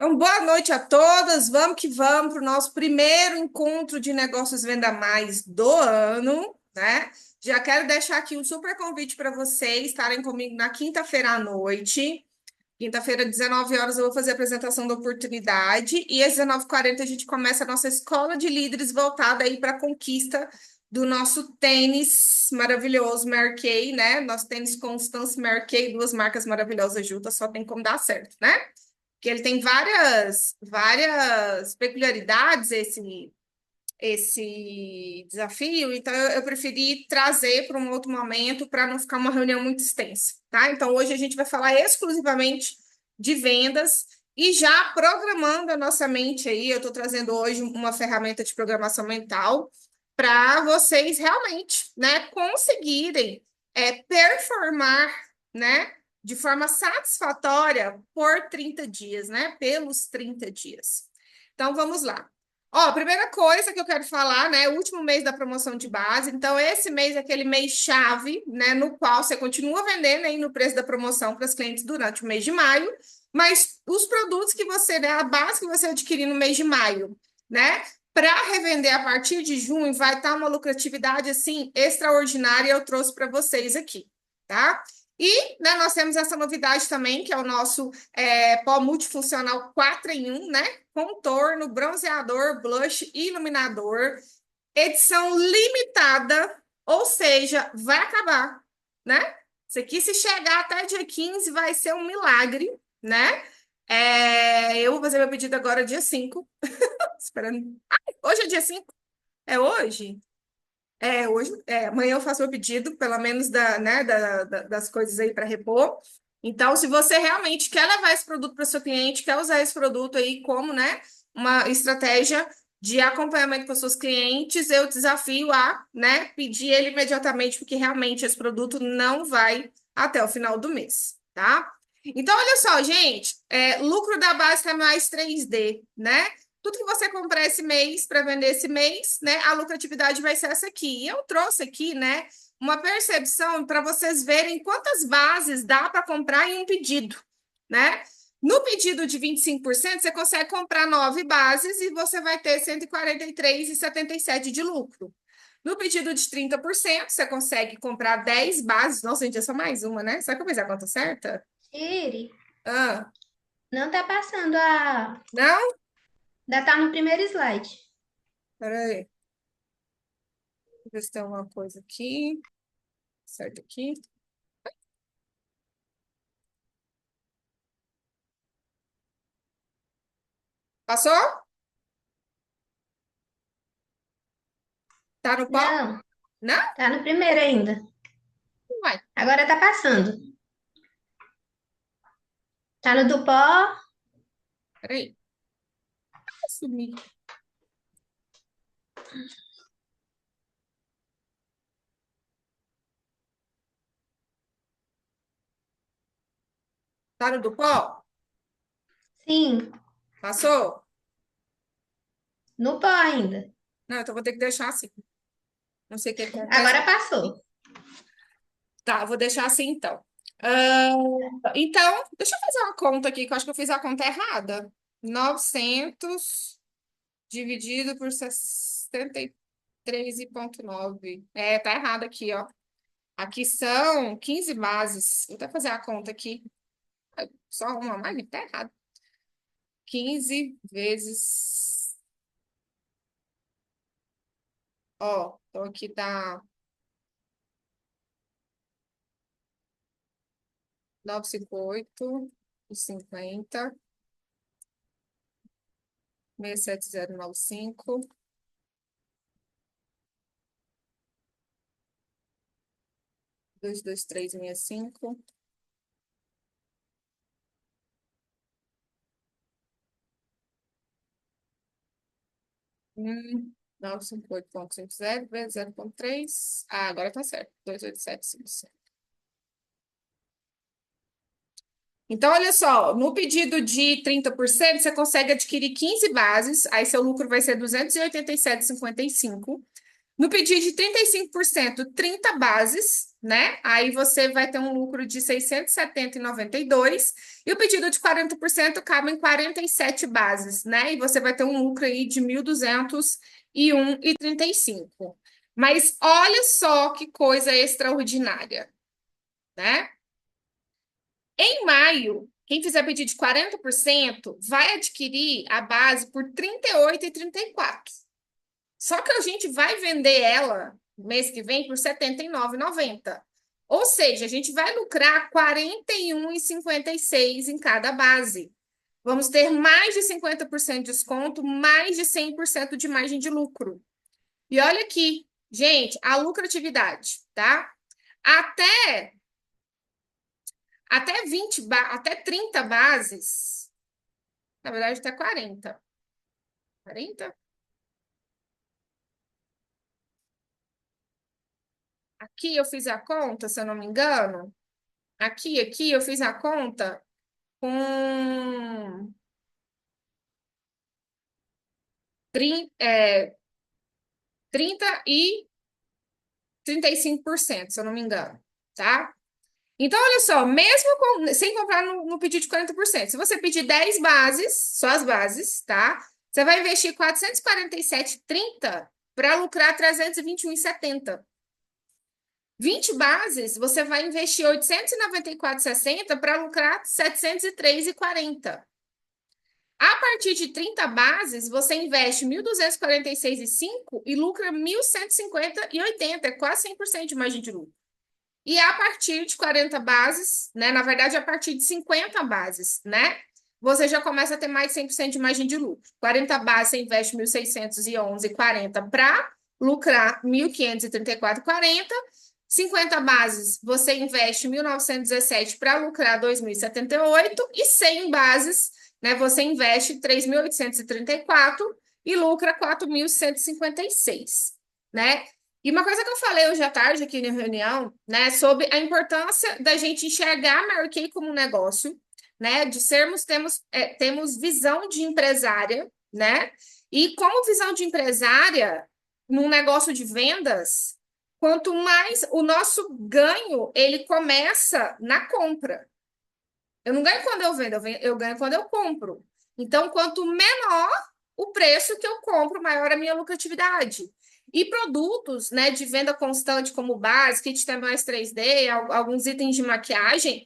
Então, boa noite a todas. Vamos que vamos para o nosso primeiro encontro de negócios Venda Mais do ano, né? Já quero deixar aqui um super convite para vocês estarem comigo na quinta-feira à noite. Quinta-feira, 19 horas, eu vou fazer a apresentação da oportunidade e às 19h40 a gente começa a nossa escola de líderes voltada aí para a conquista do nosso tênis maravilhoso Mary Kay, né? Nosso tênis Constance Mary Kay, duas marcas maravilhosas juntas, só tem como dar certo, né? Que ele tem várias peculiaridades esse desafio, então eu preferi trazer para um outro momento para não ficar uma reunião muito extensa, tá? Então hoje a gente vai falar exclusivamente de vendas e já programando a nossa mente aí, eu estou trazendo hoje uma ferramenta de programação mental para vocês realmente, né, conseguirem performar, né, de forma satisfatória por 30 dias, né, pelos 30 dias. Então vamos lá. Ó, a primeira coisa que eu quero falar, né? O último mês da promoção de base. Então, esse mês é aquele mês chave, né? No qual você continua vendendo aí no preço da promoção para os clientes durante o mês de maio, mas os produtos que você, né? A base que você adquirir no mês de maio, né? Para revender a partir de junho, vai estar uma lucratividade assim extraordinária. Eu trouxe para vocês aqui, tá? E, né, nós temos essa novidade também, que é o nosso pó multifuncional 4 em 1, né? Contorno, bronzeador, blush e iluminador. Edição limitada, ou seja, vai acabar, né? Isso aqui, se chegar até dia 15, vai ser um milagre, né? Eu vou fazer meu pedido agora dia 5. Esperando. Ai, hoje é dia 5? É hoje? Hoje, amanhã eu faço o pedido, pelo menos das coisas aí para repor. Então, se você realmente quer levar esse produto para o seu cliente, quer usar esse produto aí como, né, uma estratégia de acompanhamento com os seus clientes, eu desafio a, né, pedir ele imediatamente, porque realmente esse produto não vai até o final do mês, tá? Então, olha só, gente, lucro da base é mais 3D, né? Tudo que você comprar esse mês para vender esse mês, né, a lucratividade vai ser essa aqui. E eu trouxe aqui, né, uma percepção para vocês verem quantas bases dá para comprar em um pedido, né? No pedido de 25%, você consegue comprar 9 bases e você vai ter 143,77 de lucro. No pedido de 30%, você consegue comprar 10 bases. Nossa, gente, é só mais uma, né? Será que eu fiz a conta certa? Siri, Ah, não tá passando a. não? Ainda tá no primeiro slide. Peraí. Deixa eu ver se tem alguma coisa aqui. Certo aqui. Passou? Tá no pó? Não, Não? tá no primeiro ainda. Uai, Agora tá passando. Tá no do pó? peraí. Sumi. Tá no do pó? Sim, Passou? no pó ainda. Não, então vou ter que deixar assim. Não sei o que acontece. Agora passou. Tá, vou deixar assim então. Ah, então, deixa eu fazer uma conta aqui, que eu acho que eu fiz a conta errada. 900 dividido por 63,9. Tá errado aqui, ó. Aqui são 15 bases. Vou até fazer a conta aqui. Só uma mais, tá errado. 15 vezes. Ó, então aqui tá 958,50, 67095, 22365, 958,50 vezes 0,3. Ah, agora tá certo. 28755. Então, olha só, no pedido de 30%, você consegue adquirir 15 bases, aí seu lucro vai ser 287,55. No pedido de 35%, 30 bases, né? Aí você vai ter um lucro de 670,92. E o pedido de 40% cabe em 47 bases, né? E você vai ter um lucro aí de 1.201,35. Mas olha só que coisa extraordinária, né? Em maio, quem fizer pedido de 40% vai adquirir a base por R$ 38,34. Só que a gente vai vender ela mês que vem por R$ 79,90. Ou seja, a gente vai lucrar R$ 41,56 em cada base. Vamos ter mais de 50% de desconto, mais de 100% de margem de lucro. E olha aqui, gente, a lucratividade, tá? Até até 30 bases, na verdade até 40. 40? Aqui eu fiz a conta, se eu não me engano. Aqui eu fiz a conta com 30 e 35%, se eu não me engano, tá? Então, olha só, sem comprar no pedido de 40%, se você pedir 10 bases, só as bases, tá? Você vai investir 447,30 para lucrar 321,70. 20 bases, você vai investir 894,60 para lucrar 703,40. A partir de 30 bases, você investe 1.246,05 e lucra 1.150,80, é quase 100% de margem de lucro. E a partir de 40 bases, né? Na verdade, a partir de 50 bases, né? Você já começa a ter mais de 100% de margem de lucro. 40 bases, você investe 1.611,40 para lucrar 1.534,40. 50 bases, você investe 1.917 para lucrar 2.078. E 100 bases, né? Você investe 3.834 e lucra 4.156, né? E uma coisa que eu falei hoje à tarde aqui na reunião, né, sobre a importância da gente enxergar a Mary Kay como um negócio, né, de temos visão de empresária, né, e como visão de empresária, num negócio de vendas, quanto mais o nosso ganho, ele começa na compra. Eu não ganho quando eu vendo, eu ganho quando eu compro. Então, quanto menor o preço que eu compro, maior a minha lucratividade. E produtos, né, de venda constante, como base, kit mais 3D, alguns itens de maquiagem,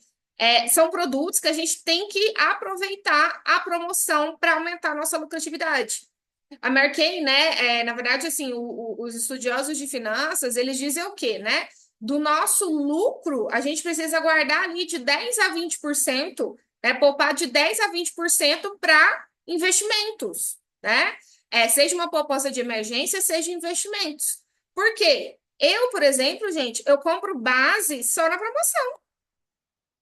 são produtos que a gente tem que aproveitar a promoção para aumentar a nossa lucratividade. A Mary Kay, né, na verdade, assim, os estudiosos de finanças, eles dizem o quê, né? Do nosso lucro, a gente precisa guardar ali de 10 a 20%, né? Poupar de 10 a 20% para investimentos, né? Seja uma poupança de emergência, seja investimentos. Por quê? Eu, por exemplo, gente, eu compro base só na promoção,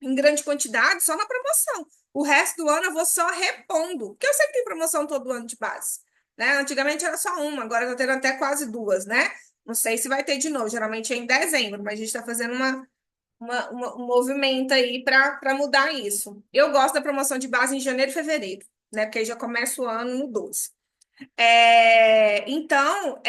em grande quantidade, só na promoção. O resto do ano eu vou só repondo, porque eu sei que tem promoção todo ano de base, né? Antigamente era só uma, agora tá tendo até quase duas, né? Não sei se vai ter de novo, geralmente é em dezembro, mas a gente está fazendo um movimento aí para mudar isso. Eu gosto da promoção de base em janeiro e fevereiro, né? Porque aí já começa o ano no 12. Então,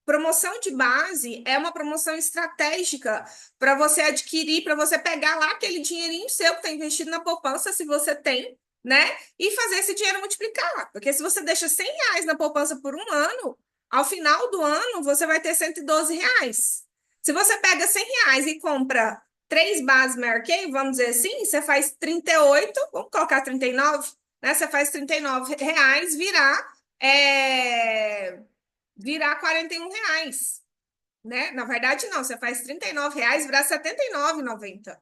promoção de base é uma promoção estratégica para você adquirir, para você pegar lá aquele dinheirinho seu que está investido na poupança, se você tem, né? E fazer esse dinheiro multiplicar. Porque se você deixa R$ 100 na poupança por um ano, ao final do ano você vai ter R$ 112. Se você pega R$ 100 e compra três bases Mary Kay, vamos dizer assim, você faz 38, vamos colocar 39, né? Você faz R$ 39 virar R$ 41, né? Na verdade, não, você faz R$ 39, virar R$ 79,90,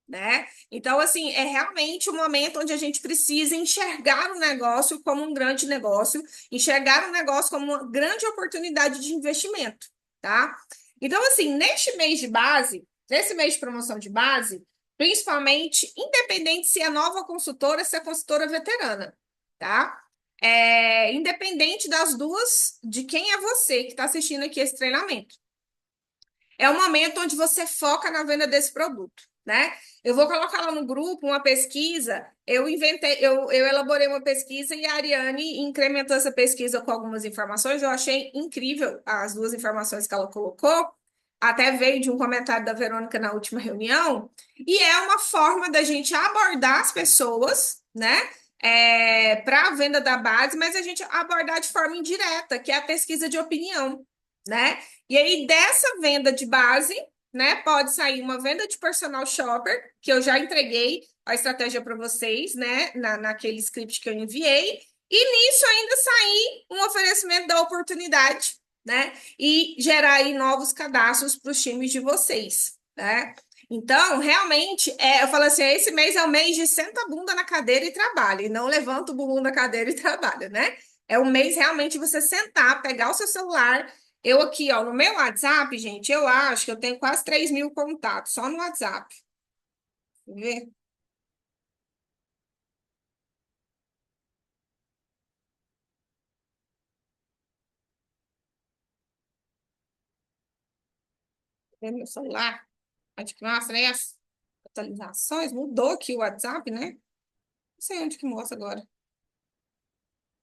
né? Então, assim, é realmente o momento onde a gente precisa enxergar o negócio como um grande negócio, enxergar o negócio como uma grande oportunidade de investimento, tá? Então, assim, nesse mês de promoção de base, principalmente, independente se é nova consultora, se é consultora veterana, tá? Independente das duas, de quem é você que está assistindo aqui esse treinamento. É o momento onde você foca na venda desse produto. né? Eu vou colocar lá no grupo uma pesquisa. Eu elaborei uma pesquisa e a Ariane incrementou essa pesquisa com algumas informações. Eu achei incrível as duas informações que ela colocou. Até veio de um comentário da Verônica na última reunião. E é uma forma da gente abordar as pessoas, né? Para a venda da base, mas a gente abordar de forma indireta, que é a pesquisa de opinião, né? E aí, dessa venda de base, né? Pode sair uma venda de personal shopper, que eu já entreguei a estratégia para vocês, né? Naquele script que eu enviei, e nisso ainda sair um oferecimento da oportunidade, né? E gerar aí novos cadastros para os times de vocês, né? Então, realmente, eu falo assim, esse mês é o mês de senta a bunda na cadeira e trabalha, e não levanta o bumbum da cadeira e trabalha, né? É um mês realmente você sentar, pegar o seu celular. Eu aqui, ó, no meu WhatsApp, gente, eu acho que eu tenho quase 3.000 contatos, só no WhatsApp. Quer ver? Ver meu celular. Acho que mostra aí as atualizações. Mudou aqui o WhatsApp, né? Não sei onde que mostra agora.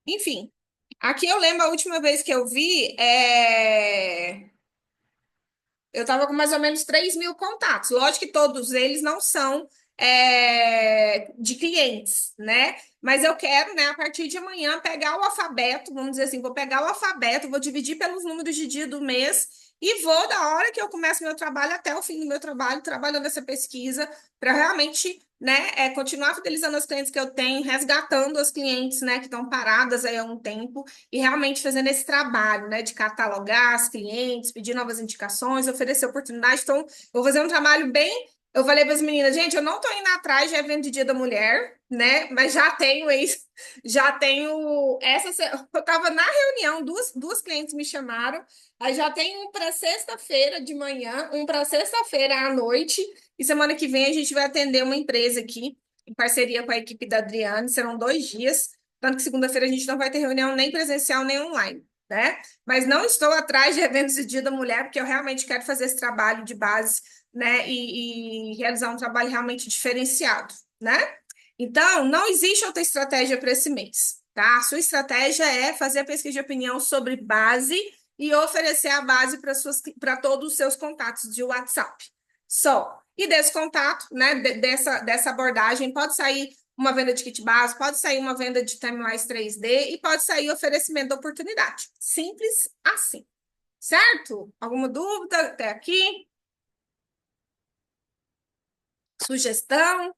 Enfim, aqui eu lembro a última vez que eu vi, eu estava com mais ou menos 3.000 contatos. Lógico que todos eles não são de clientes, né? Mas eu quero, né, a partir de amanhã, pegar o alfabeto, vamos dizer assim, vou pegar o alfabeto, vou dividir pelos números de dia do mês e vou, da hora que eu começo meu trabalho até o fim do meu trabalho, trabalhando essa pesquisa, para realmente, né, continuar fidelizando os clientes que eu tenho, resgatando as clientes, né, que estão paradas aí há um tempo e realmente fazendo esse trabalho, né, de catalogar os clientes, pedir novas indicações, oferecer oportunidades. Então, vou fazer um trabalho bem. Eu falei para as meninas, gente, eu não estou indo atrás de evento de Dia da Mulher, né? Mas já tenho isso, já tenho eu estava na reunião, duas clientes me chamaram, aí já tenho um para sexta-feira de manhã, um para sexta-feira à noite, e semana que vem a gente vai atender uma empresa aqui, em parceria com a equipe da Adriane, serão 2 dias. Tanto que segunda-feira a gente não vai ter reunião nem presencial nem online, né? Mas não estou atrás de eventos de Dia da Mulher, porque eu realmente quero fazer esse trabalho de base, né? E realizar um trabalho realmente diferenciado, né? Então, não existe outra estratégia para esse mês, tá? A sua estratégia é fazer a pesquisa de opinião sobre base e oferecer a base para todos os seus contatos de WhatsApp. Só. E desse contato, né, dessa abordagem, pode sair uma venda de kit base, pode sair uma venda de timelines 3D e pode sair oferecimento da oportunidade. Simples assim. Certo? Alguma dúvida até aqui? Sugestão?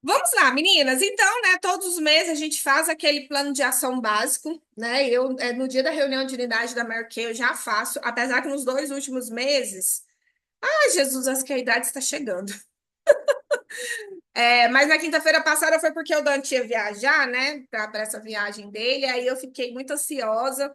Vamos lá, meninas. Então, né, todos os meses a gente faz aquele plano de ação básico, né? No dia da reunião de unidade da Mary Kay, eu já faço, apesar que nos 2 últimos meses, ai, Jesus, acho que a idade está chegando. Mas na quinta-feira passada foi porque o Dante ia viajar, né, para essa viagem dele, aí eu fiquei muito ansiosa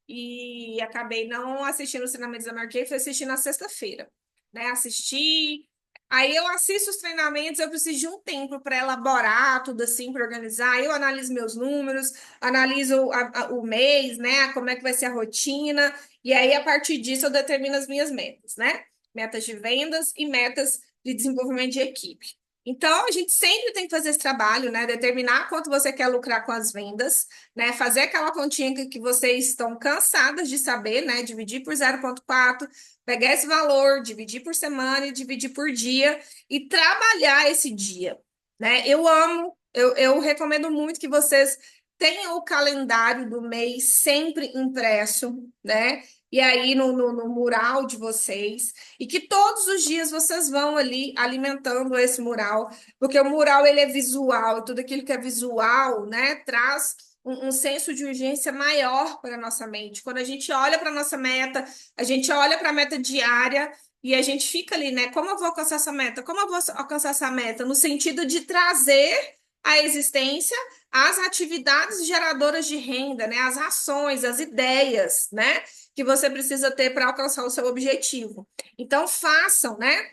e acabei não assistindo o treinamentos da Marquei, fui assistir na sexta-feira, né, assisti, aí eu assisto os treinamentos, eu preciso de um tempo para elaborar tudo assim, para organizar, aí eu analiso meus números, analiso o mês, né, como é que vai ser a rotina, e aí a partir disso eu determino as minhas metas, né, metas de vendas e metas de desenvolvimento de equipe. Então, a gente sempre tem que fazer esse trabalho, né? Determinar quanto você quer lucrar com as vendas, né? Fazer aquela continha que vocês estão cansadas de saber, né? Dividir por 0,4, pegar esse valor, dividir por semana e dividir por dia e trabalhar esse dia, né? Eu recomendo muito que vocês tenham o calendário do mês sempre impresso, né? E aí no mural de vocês e que todos os dias vocês vão ali alimentando esse mural, porque o mural ele é visual, e tudo aquilo que é visual, né, traz um senso de urgência maior para a nossa mente. Quando a gente olha para a nossa meta, a gente olha para a meta diária e a gente fica ali, né? Como eu vou alcançar essa meta? Como eu vou alcançar essa meta? No sentido de trazer à existência as atividades geradoras de renda, né? As ações, as ideias, né? Que você precisa ter para alcançar o seu objetivo. Então, façam, né?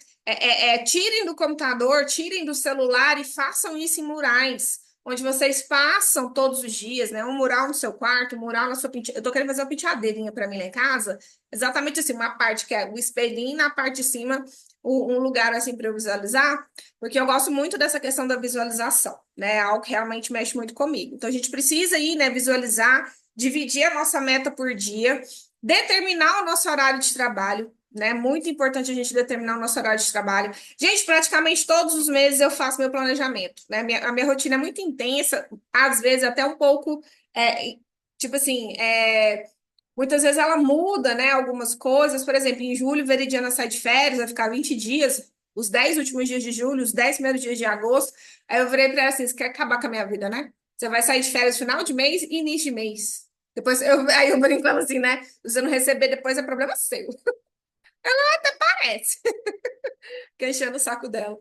Tirem do computador, tirem do celular e façam isso em murais, onde vocês passam todos os dias, né? Um mural no seu quarto, um mural na sua penteadeira. Eu tô querendo fazer uma penteadeirinha para mim lá em casa, exatamente assim, uma parte que é o espelhinho, na parte de cima um lugar assim para eu visualizar, porque eu gosto muito dessa questão da visualização, né? É algo que realmente mexe muito comigo. Então a gente precisa aí, né, visualizar, dividir a nossa meta por dia, determinar o nosso horário de trabalho, né? Muito importante a gente determinar o nosso horário de trabalho. Gente, praticamente todos os meses eu faço meu planejamento, né? A minha rotina é muito intensa, às vezes até um pouco, tipo assim, muitas vezes ela muda, né, algumas coisas. Por exemplo, em julho, Veridiana sai de férias, vai ficar 20 dias, os 10 últimos dias de julho, os 10 primeiros dias de agosto. Aí eu virei para ela assim: você quer acabar com a minha vida, né? Você vai sair de férias final de mês e início de mês. Depois aí eu brincando assim, né? Se você não receber depois é problema seu. Até parece, que enchendo o saco dela.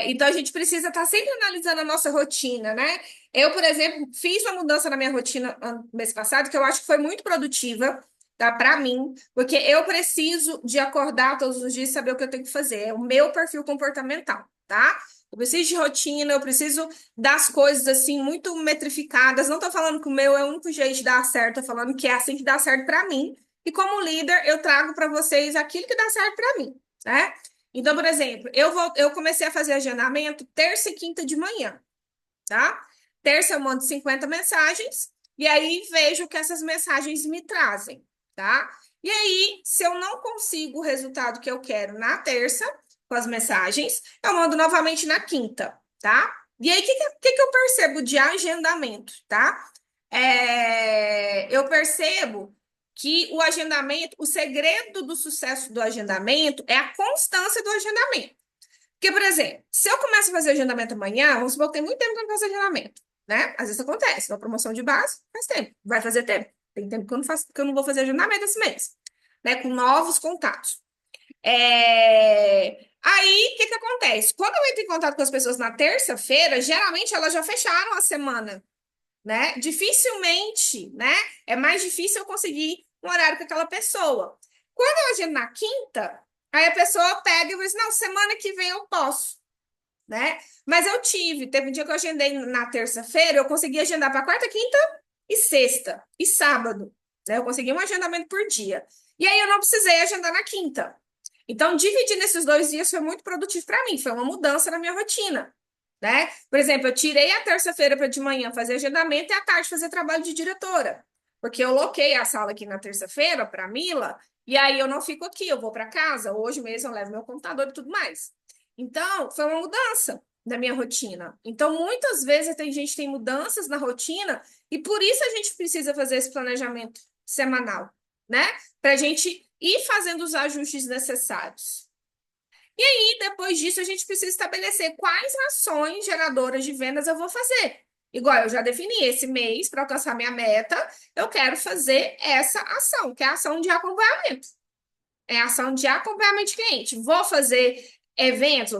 Então a gente precisa estar sempre analisando a nossa rotina, né? Eu, por exemplo, fiz uma mudança na minha rotina mês passado que eu acho que foi muito produtiva, tá? Para mim, porque eu preciso de acordar todos os dias e saber o que eu tenho que fazer. É o meu perfil comportamental, tá? Eu preciso de rotina, eu preciso das coisas assim muito metrificadas. Não tô falando que o meu é o único jeito de dar certo, tô falando que é assim que dá certo para mim. E como líder, eu trago para vocês aquilo que dá certo para mim, né? Então, por exemplo, eu comecei a fazer agendamento terça e quinta de manhã, tá? Terça eu mando 50 mensagens e aí vejo o que essas mensagens me trazem, tá? E aí, se eu não consigo o resultado que eu quero na terça, com as mensagens, eu mando novamente na quinta, tá? E aí, o que eu percebo de agendamento, tá? Eu percebo que o agendamento, o segredo do sucesso do agendamento é a constância do agendamento. Porque, por exemplo, se eu começo a fazer agendamento amanhã, vamos supor que tem muito tempo que eu não faço agendamento, né? Às vezes acontece, uma promoção de base faz tempo, vai fazer tempo. Tem tempo que eu não faço, que eu não vou fazer agendamento esse mês, né? Com novos contatos. Aí, o que que acontece? Quando eu entro em contato com as pessoas na terça-feira, geralmente elas já fecharam a semana, né? Dificilmente, né? É mais difícil eu conseguir um horário com aquela pessoa. Quando eu agendo na quinta, aí a pessoa pega e diz, não, semana que vem eu posso, né? Mas teve um dia que eu agendei na terça-feira, eu consegui agendar para quarta, quinta e sexta e sábado, né? Eu consegui um agendamento por dia. E aí eu não precisei agendar na quinta. Então, dividir nesses 2 dias foi muito produtivo para mim, foi uma mudança na minha rotina, né? Por exemplo, eu tirei a terça-feira para de manhã fazer agendamento e à tarde fazer trabalho de diretora, porque eu loquei a sala aqui na terça-feira para Mila, e aí eu não fico aqui, eu vou para casa, hoje mesmo eu levo meu computador e tudo mais. Então, foi uma mudança na minha rotina. Então, muitas vezes tem gente que tem mudanças na rotina e por isso a gente precisa fazer esse planejamento semanal, né? Para a gente ir fazendo os ajustes necessários. E depois disso, a gente precisa estabelecer quais ações geradoras de vendas eu vou fazer. Igual eu já defini esse mês, para alcançar minha meta, eu quero fazer essa ação, que é a ação de acompanhamento. É ação de acompanhamento de cliente. Vou fazer eventos,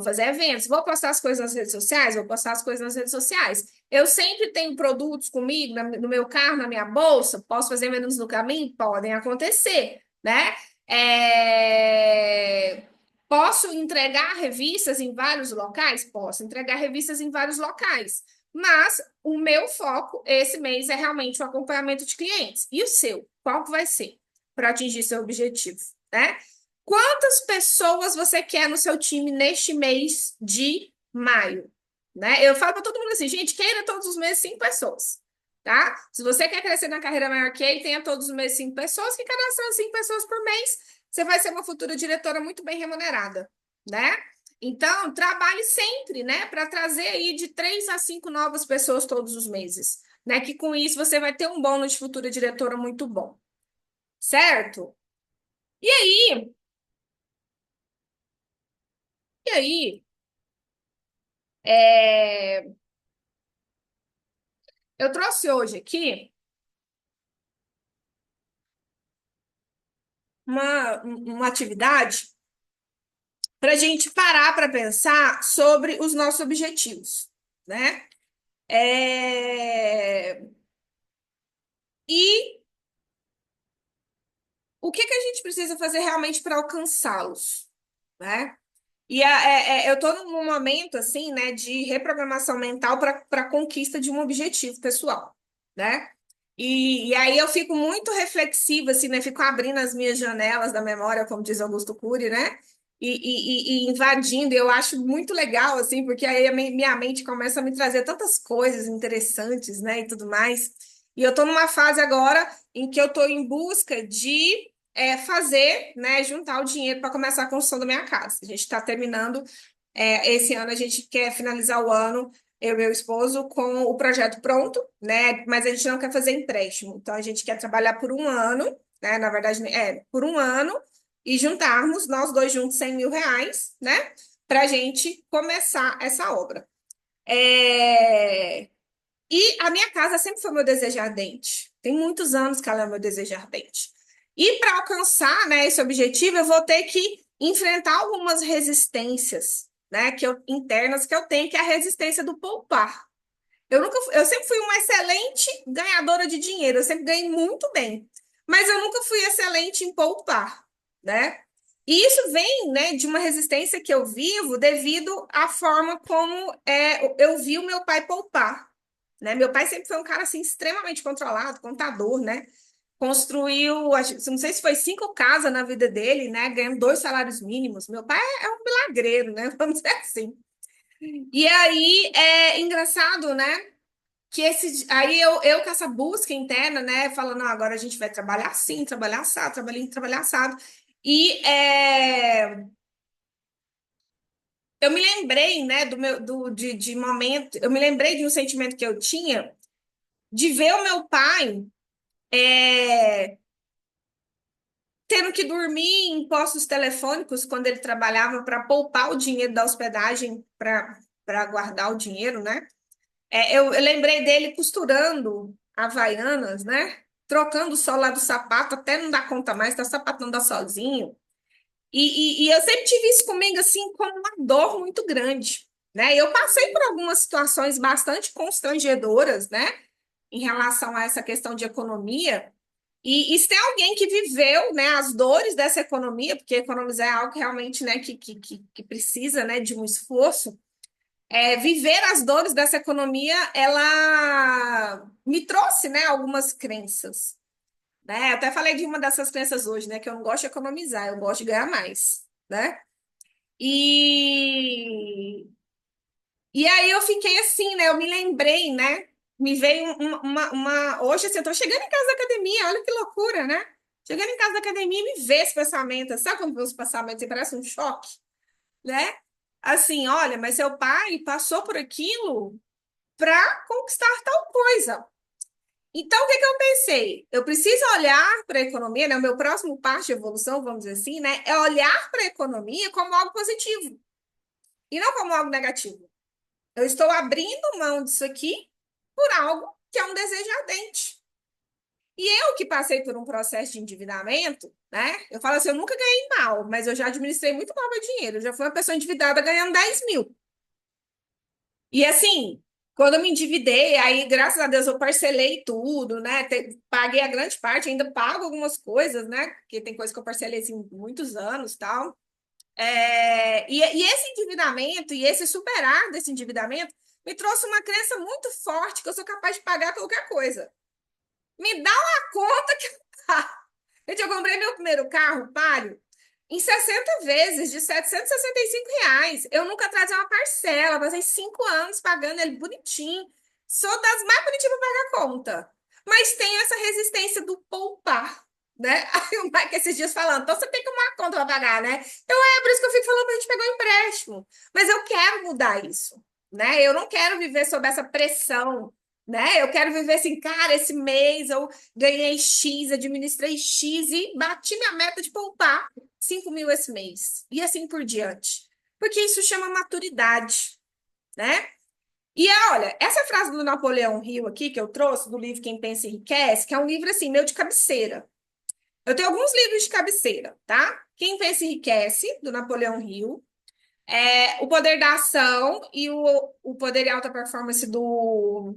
vou postar as coisas nas redes sociais, vou postar as coisas nas redes sociais. Eu sempre tenho produtos comigo no meu carro, na minha bolsa, posso fazer vendas no caminho? Podem acontecer, né? Posso entregar revistas em vários locais? Posso entregar revistas em vários locais. Mas o meu foco esse mês é realmente o acompanhamento de clientes. E o seu? Qual que vai ser para atingir seu objetivo, né? Quantas pessoas você quer no seu time neste mês de maio, né? Eu falo para todo mundo assim, gente, queira todos os meses 5 pessoas, tá? Se você quer crescer na carreira maior que ele, tenha todos os meses 5 pessoas, que cadastrando 5 pessoas por mês, você vai ser uma futura diretora muito bem remunerada, né? Então, trabalhe sempre, né, para trazer aí de 3 a 5 novas pessoas todos os meses, né? Que com isso você vai ter um bônus de futura diretora muito bom, certo? E aí, e aí, é, eu trouxe hoje aqui uma atividade para a gente parar para pensar sobre os nossos objetivos, né? É, E o que que a gente precisa fazer realmente para alcançá-los, né? Eu estou num momento assim, né, de reprogramação mental para a conquista de um objetivo pessoal, né? E aí eu fico muito reflexiva, assim, né? Fico abrindo as minhas janelas da memória, como diz Augusto Cury, né? e invadindo. Eu acho muito legal, assim, porque aí a minha mente começa a me trazer tantas coisas interessantes, né, e tudo mais. E eu estou numa fase agora em que eu estou em busca de fazer, né, juntar o dinheiro para começar a construção da minha casa. A gente está terminando, esse ano a gente quer finalizar o ano, eu e meu esposo, com o projeto pronto, né, mas a gente não quer fazer empréstimo. Então a gente quer trabalhar por um ano, né, na verdade, por um ano e juntarmos, nós dois juntos, R$ 100.000, né? Para a gente começar essa obra. E a minha casa sempre foi meu desejo ardente. Tem muitos anos que ela é meu desejo ardente. E para alcançar, né, esse objetivo, eu vou ter que enfrentar algumas resistências, né, internas que eu tenho, que é a resistência do poupar. Eu sempre fui uma excelente ganhadora de dinheiro, eu sempre ganhei muito bem, mas eu nunca fui excelente em poupar, né? E isso vem, né, de uma resistência que eu vivo devido à forma como eu vi o meu pai poupar, né? Meu pai sempre foi um cara assim extremamente controlado, contador, né? Construiu, não sei se foi 5 casas na vida dele, né? Ganhando 2 salários mínimos. Meu pai é um milagreiro, né? Vamos dizer assim. E aí é engraçado, né? Que aí eu com essa busca interna, né, falando, não, agora a gente vai trabalhar assim, trabalhar assado, trabalhar assado. E eu me lembrei, né, de momento, eu me lembrei de um sentimento que eu tinha de ver o meu pai é, tendo que dormir em postos telefônicos quando ele trabalhava para poupar o dinheiro da hospedagem para guardar o dinheiro, né? Eu lembrei dele costurando Havaianas, né? Trocando o sol lá do sapato, até não dar conta mais, tá o sapato não dá sozinho. E eu sempre tive isso comigo, assim, como uma dor muito grande, né? Eu passei por algumas situações bastante constrangedoras, né? Em relação a essa questão de economia. E se tem alguém que viveu, né, as dores dessa economia, porque economizar é algo realmente, né, que precisa, né, de um esforço, viver as dores dessa economia, ela me trouxe, né, algumas crenças, né? Até falei de uma dessas crenças hoje, né, que eu não gosto de economizar, eu gosto de ganhar mais, né? E e aí eu fiquei assim, né? Eu me lembrei, né? Me veio hoje assim, eu tô chegando em casa da academia, olha que loucura, né? Chegando em casa da academia e me vê esse pensamento, sabe quando vê os pensamentos e parece um choque, né? Assim, olha, mas seu pai passou por aquilo para conquistar tal coisa. Então, o que que eu pensei? Eu preciso olhar para a economia, né? O meu próximo passo de evolução, vamos dizer assim, né? É olhar para a economia como algo positivo e não como algo negativo. Eu estou abrindo mão disso aqui por algo que é um desejo ardente. E eu que passei por um processo de endividamento, né? Eu falo assim, eu nunca ganhei mal, mas eu já administrei muito mal meu dinheiro. Eu já fui uma pessoa endividada ganhando 10 mil. E assim, quando eu me endividei, aí, graças a Deus, eu parcelei tudo, né? Paguei a grande parte, ainda pago algumas coisas, né? Porque tem coisa que eu parcelei assim, muitos anos e tal. E esse endividamento e esse superar desse endividamento me trouxe uma crença muito forte que eu sou capaz de pagar qualquer coisa. Me dá uma conta que Gente, eu comprei meu primeiro carro, Palio, em 60 vezes, de R$ 765. Eu nunca trazia uma parcela, passei 5 anos pagando ele bonitinho. Sou das mais bonitinhas para pagar a conta. Mas tem essa resistência do poupar, né? Aí o Mike esses dias falando, então você tem que uma conta para pagar, né? Por isso que eu fico falando para a gente pegar um empréstimo. Mas eu quero mudar isso, né? Eu não quero viver sob essa pressão, né? Eu quero viver assim, cara, esse mês eu ganhei X, administrei X e bati minha meta de poupar 5 mil esse mês. E assim por diante. Porque isso chama maturidade, né? E olha, essa frase do Napoleão Hill aqui, que eu trouxe, do livro Quem Pensa Enriquece, que é um livro assim, meu de cabeceira. Eu tenho alguns livros de cabeceira, tá? Quem Pensa Enriquece, do Napoleão Hill. O Poder da Ação e o Poder e Alta Performance do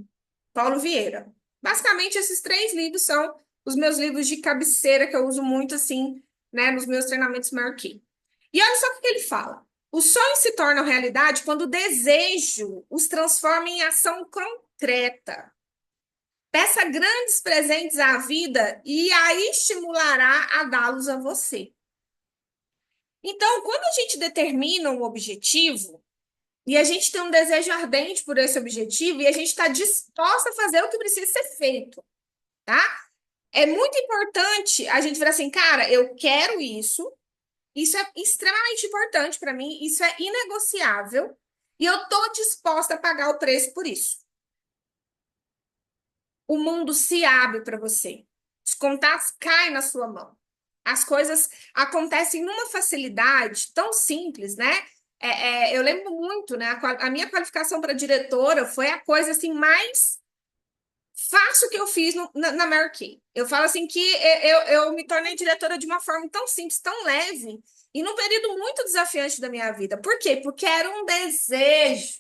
Paulo Vieira. Basicamente, esses 3 livros são os meus livros de cabeceira que eu uso muito assim, né, nos meus treinamentos Marquee. E olha só o que ele fala. Os sonhos se tornam realidade quando o desejo os transforma em ação concreta. Peça grandes presentes à vida e a estimulará a dá-los a você. Então, quando a gente determina um objetivo e a gente tem um desejo ardente por esse objetivo e a gente está disposta a fazer o que precisa ser feito, tá? É muito importante a gente virar assim, cara, eu quero isso, isso é extremamente importante para mim, isso é inegociável e eu estou disposta a pagar o preço por isso. O mundo se abre para você. Os contatos caem na sua mão. As coisas acontecem numa facilidade tão simples, né? Eu lembro muito, né? A minha qualificação para diretora foi a coisa assim mais fácil que eu fiz na Mary Kay. Eu falo assim que eu me tornei diretora de uma forma tão simples, tão leve, e num período muito desafiante da minha vida. Por quê? Porque era um desejo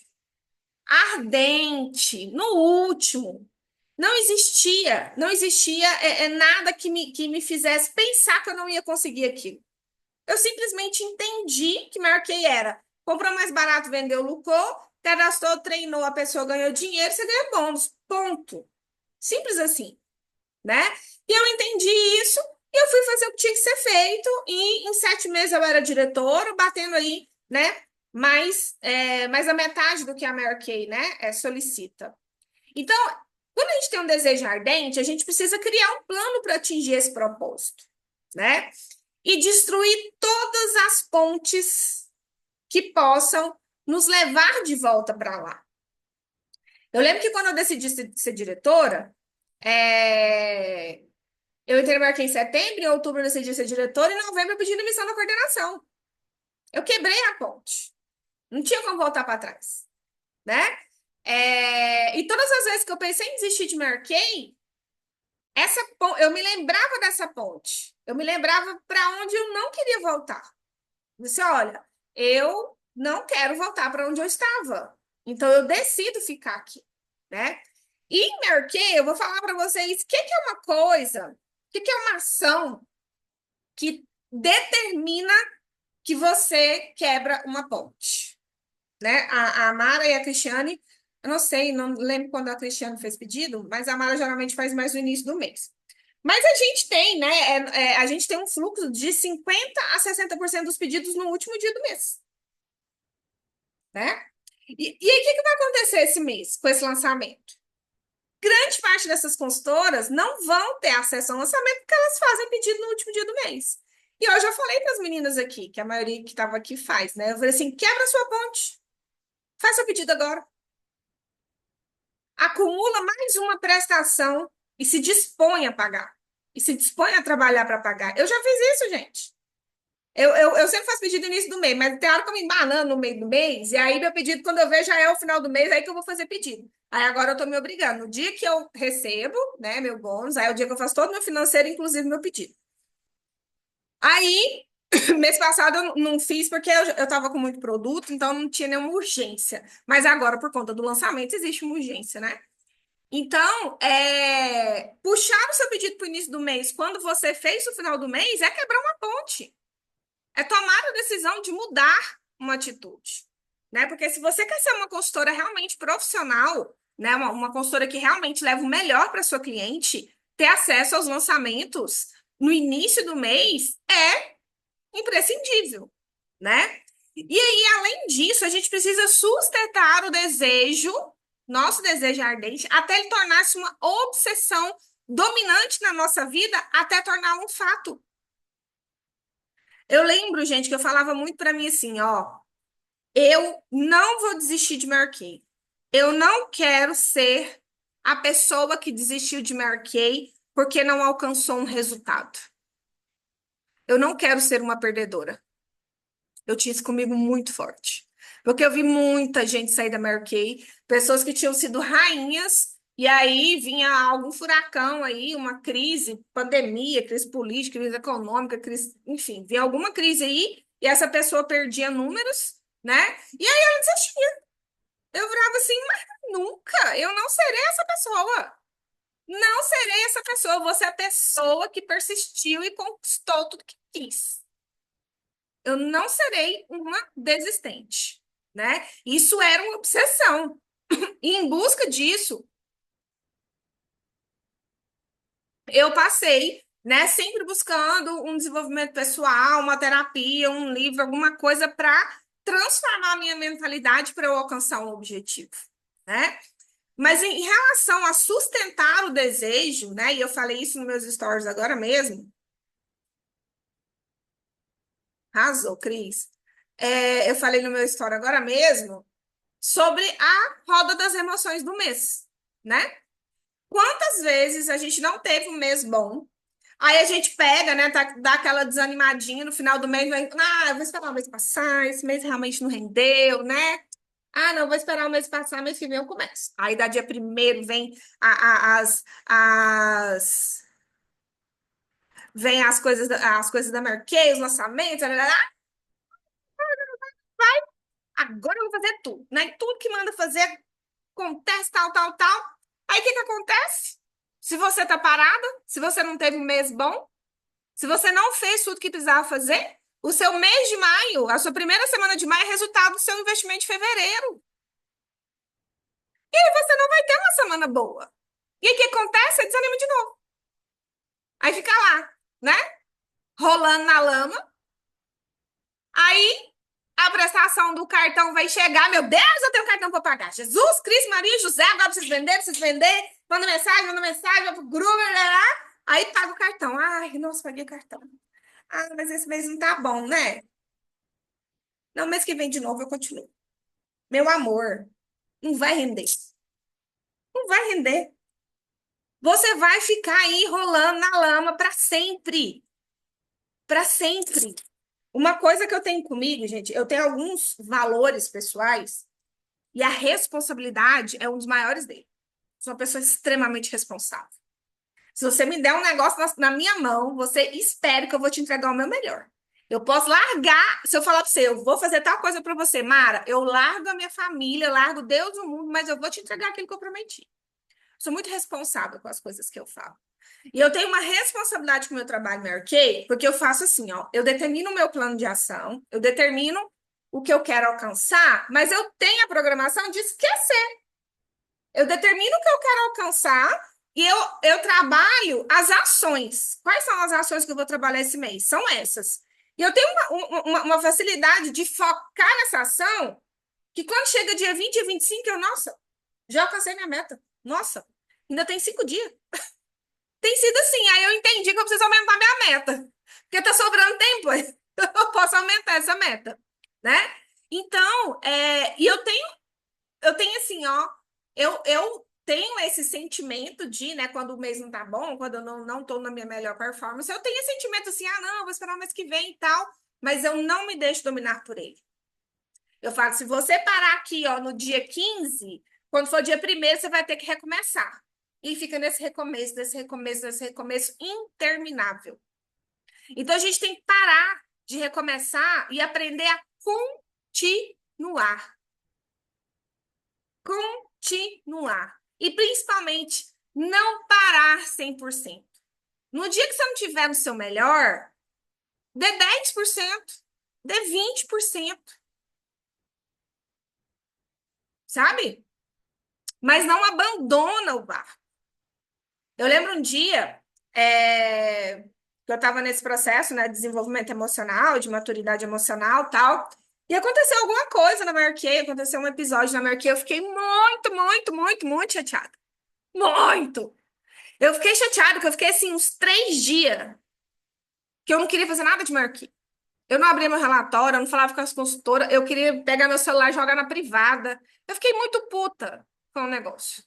ardente, no último. Não existia nada que me fizesse pensar que eu não ia conseguir aquilo. Eu simplesmente entendi que marquei era comprou mais barato, vendeu, lucrou, cadastrou, treinou, a pessoa ganhou dinheiro, você ganha bônus. Ponto. Simples assim, né? E eu entendi isso e eu fui fazer o que tinha que ser feito. E em 7 meses eu era diretora, batendo aí, né? Mais a metade do que a Mary Kay, né? Solicita. Então, quando a gente tem um desejo ardente, a gente precisa criar um plano para atingir esse propósito, né? E destruir todas as pontes que possam nos levar de volta para lá. Eu lembro que quando eu decidi ser diretora, é, eu entrei no Marquei em setembro, em outubro eu decidi ser diretora, e em novembro eu pedi demissão da coordenação. Eu quebrei a ponte. Não tinha como voltar para trás, né? E todas as vezes que eu pensei em desistir de Marquei, eu me lembrava dessa ponte. Eu me lembrava para onde eu não queria voltar. Eu disse, olha, eu não quero voltar para onde eu estava. Então eu decido ficar aqui, né? E em Mary Kay, eu vou falar para vocês o que é uma coisa, que é uma ação que determina que você quebra uma ponte, né? A Mara e a Cristiane, eu não sei, não lembro quando a Cristiane fez pedido, mas a Mara geralmente faz mais no início do mês. Mas a gente tem, né? A gente tem um fluxo de 50 a 60% dos pedidos no último dia do mês, né? E aí, o que vai acontecer esse mês com esse lançamento? Grande parte dessas consultoras não vão ter acesso ao lançamento porque elas fazem pedido no último dia do mês. E hoje eu falei para as meninas aqui, que a maioria que estava aqui faz, né? Eu falei assim: quebra sua ponte, faz seu pedido agora. Acumula mais uma prestação e se dispõe a pagar. E se dispõe a trabalhar para pagar. Eu já fiz isso, gente. Eu sempre faço pedido no início do mês, mas tem hora que eu me embanando no meio do mês, e aí meu pedido, quando eu vejo, já é o final do mês, aí que eu vou fazer pedido. Aí agora eu tô me obrigando. No dia que eu recebo, né, meu bônus, aí é o dia que eu faço todo o meu financeiro, inclusive meu pedido. Aí, mês passado eu não fiz porque eu tava com muito produto, então não tinha nenhuma urgência. Mas agora, por conta do lançamento, existe uma urgência, né? Então, puxar o seu pedido para o início do mês, quando você fez o final do mês, é quebrar uma ponte. É tomar a decisão de mudar uma atitude, né? Porque se você quer ser uma consultora realmente profissional, né? Uma consultora que realmente leva o melhor para sua cliente, ter acesso aos lançamentos no início do mês é imprescindível, né? E aí, além disso, a gente precisa sustentar o desejo, nosso desejo ardente, até ele tornar-se uma obsessão dominante na nossa vida, até torná-lo um fato. Eu lembro, gente, que eu falava muito para mim assim, ó, eu não vou desistir de Mary Kay. Eu não quero ser a pessoa que desistiu de Mary Kay porque não alcançou um resultado. Eu não quero ser uma perdedora. Eu tinha isso comigo muito forte. Porque eu vi muita gente sair da Mary Kay, pessoas que tinham sido rainhas, e aí vinha algum furacão aí, uma crise, pandemia, crise política, crise econômica, crise, enfim, vinha alguma crise aí, e essa pessoa perdia números, né? E aí ela desistia. Eu virava assim, mas nunca, eu não serei essa pessoa. Não serei essa pessoa, eu vou ser a pessoa que persistiu e conquistou tudo que quis. Eu não serei uma desistente, né? Isso era uma obsessão. E em busca disso, eu passei, né? Sempre buscando um desenvolvimento pessoal, uma terapia, um livro, alguma coisa para transformar a minha mentalidade para eu alcançar um objetivo, né? Mas em relação a sustentar o desejo, né? E eu falei isso nos meus stories agora mesmo. Arrasou, Cris. Eu falei no meu story agora mesmo sobre a roda das emoções do mês, né? Quantas vezes a gente não teve um mês bom? Aí a gente pega, né? Dá aquela desanimadinha no final do mês, eu vou esperar o mês passar, esse mês realmente não rendeu, né? Ah, não, vou esperar o mês passar, mês que vem eu começo. Aí da dia primeiro vem vem as coisas da Mary Kay, os lançamentos, agora eu vou fazer tudo, né? Tudo que manda fazer acontece, tal, tal, tal. Aí o que que acontece? Se você tá parada, se você não teve um mês bom, se você não fez tudo que precisava fazer, o seu mês de maio, a sua primeira semana de maio é resultado do seu investimento de fevereiro. E aí você não vai ter uma semana boa. E aí o que acontece? Você desanima de novo. Aí fica lá, né? Rolando na lama. Aí a prestação do cartão vai chegar. Meu Deus, eu tenho cartão para pagar. Jesus, Cristo, Maria, José, agora preciso vender. Manda mensagem, vai pro grupo, lá. Aí paga o cartão. Ai, nossa, paguei o cartão. Ah, mas esse mês não tá bom, né? Não, mês que vem de novo eu continuo. Meu amor, não vai render. Não vai render. Você vai ficar aí rolando na lama para sempre. Para sempre. Uma coisa que eu tenho comigo, gente, eu tenho alguns valores pessoais e a responsabilidade é um dos maiores deles. Sou uma pessoa extremamente responsável. Se você me der um negócio na minha mão, você espere que eu vou te entregar o meu melhor. Eu posso largar, se eu falar para você, eu vou fazer tal coisa para você, Mara, eu largo a minha família, eu largo Deus do mundo, mas eu vou te entregar aquilo que eu prometi. Sou muito responsável com as coisas que eu falo. E eu tenho uma responsabilidade com o meu trabalho Mary Kay, porque eu faço assim, ó, eu determino o meu plano de ação, eu determino o que eu quero alcançar, mas eu tenho a programação de esquecer. Eu determino o que eu quero alcançar e eu trabalho as ações. Quais são as ações que eu vou trabalhar esse mês? São essas. E eu tenho uma facilidade de focar nessa ação que quando chega dia 20 e 25, nossa, já alcancei minha meta. Nossa, ainda tem 5 dias. Tem sido assim, aí eu entendi que eu preciso aumentar minha meta. Porque tá sobrando tempo, eu posso aumentar essa meta, né? Então, e eu tenho assim, ó, eu tenho esse sentimento de, né, quando o mês não tá bom, quando eu não tô na minha melhor performance, eu tenho esse sentimento assim, ah, não, eu vou esperar o mês que vem e tal, mas eu não me deixo dominar por ele. Eu falo, se você parar aqui, ó, no dia 15, quando for dia primeiro, você vai ter que recomeçar. E fica nesse recomeço, nesse recomeço interminável. Então a gente tem que parar de recomeçar e aprender a continuar. Continuar. E principalmente, não parar 100%. No dia que você não tiver no seu melhor, dê 10%, dê 20%, sabe? Mas não abandona o barco. Eu lembro um dia que eu estava nesse processo, né, de desenvolvimento emocional, de maturidade emocional, tal, e aconteceu alguma coisa na Mary Kay, aconteceu um episódio na Mary Kay, eu fiquei muito, muito, muito, muito chateada. Muito! Eu fiquei chateada, porque eu fiquei assim uns 3 dias que eu não queria fazer nada de Mary Kay. Eu não abria meu relatório, eu não falava com as consultoras, eu queria pegar meu celular e jogar na privada. Eu fiquei muito puta com o negócio.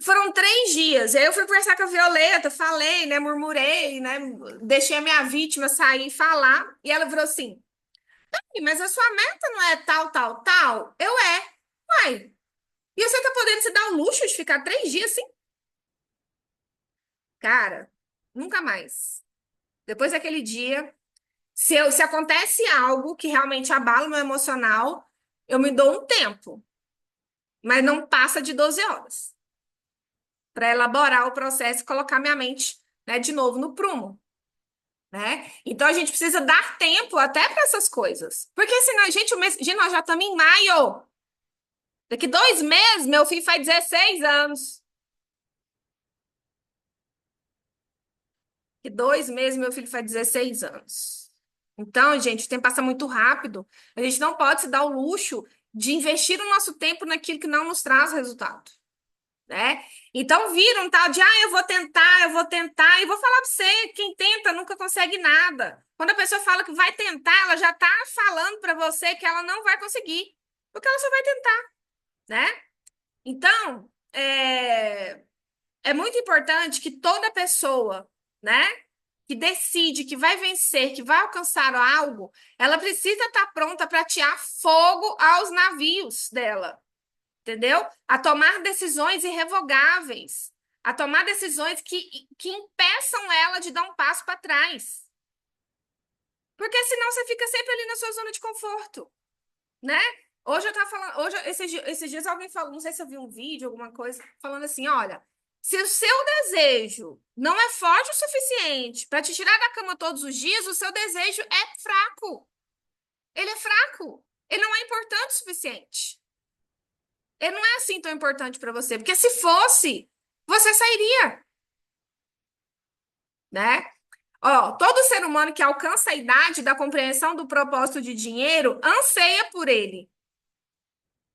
Foram 3 dias. Aí eu fui conversar com a Violeta, falei, né? Murmurei, né? Deixei a minha vítima sair e falar. E ela virou assim: mas a sua meta não é tal, tal, tal? Eu é. Uai. E você tá podendo se dar o luxo de ficar 3 dias assim? Cara, nunca mais. Depois daquele dia, se acontece algo que realmente abala o meu emocional, eu me dou um tempo, mas não passa de 12 horas para elaborar o processo e colocar minha mente, né, de novo no prumo. Né? Então a gente precisa dar tempo até para essas coisas. Porque senão, gente, nós já estamos em maio. Daqui 2 meses, meu filho faz 16 anos. Que 2 meses meu filho faz 16 anos. Então, gente, o tempo passa muito rápido. A gente não pode se dar o luxo de investir o nosso tempo naquilo que não nos traz resultado, né? Então, vira um tal de, eu vou tentar, e vou falar para você, quem tenta nunca consegue nada. Quando a pessoa fala que vai tentar, ela já está falando para você que ela não vai conseguir, porque ela só vai tentar, né? Então, é muito importante que toda pessoa, né, que decide que vai vencer, que vai alcançar algo, ela precisa estar pronta para atear fogo aos navios dela, entendeu? A tomar decisões irrevogáveis, a tomar decisões que impeçam ela de dar um passo para trás. Porque senão você fica sempre ali na sua zona de conforto, né? Hoje eu tava falando, esses dias alguém falou, não sei se eu vi um vídeo, alguma coisa, falando assim, olha, se o seu desejo não é forte o suficiente para te tirar da cama todos os dias, o seu desejo é fraco. Ele é fraco. Ele não é importante o suficiente. Ele não é assim tão importante para você, porque se fosse, você sairia, né? Ó, todo ser humano que alcança a idade da compreensão do propósito de dinheiro anseia por ele.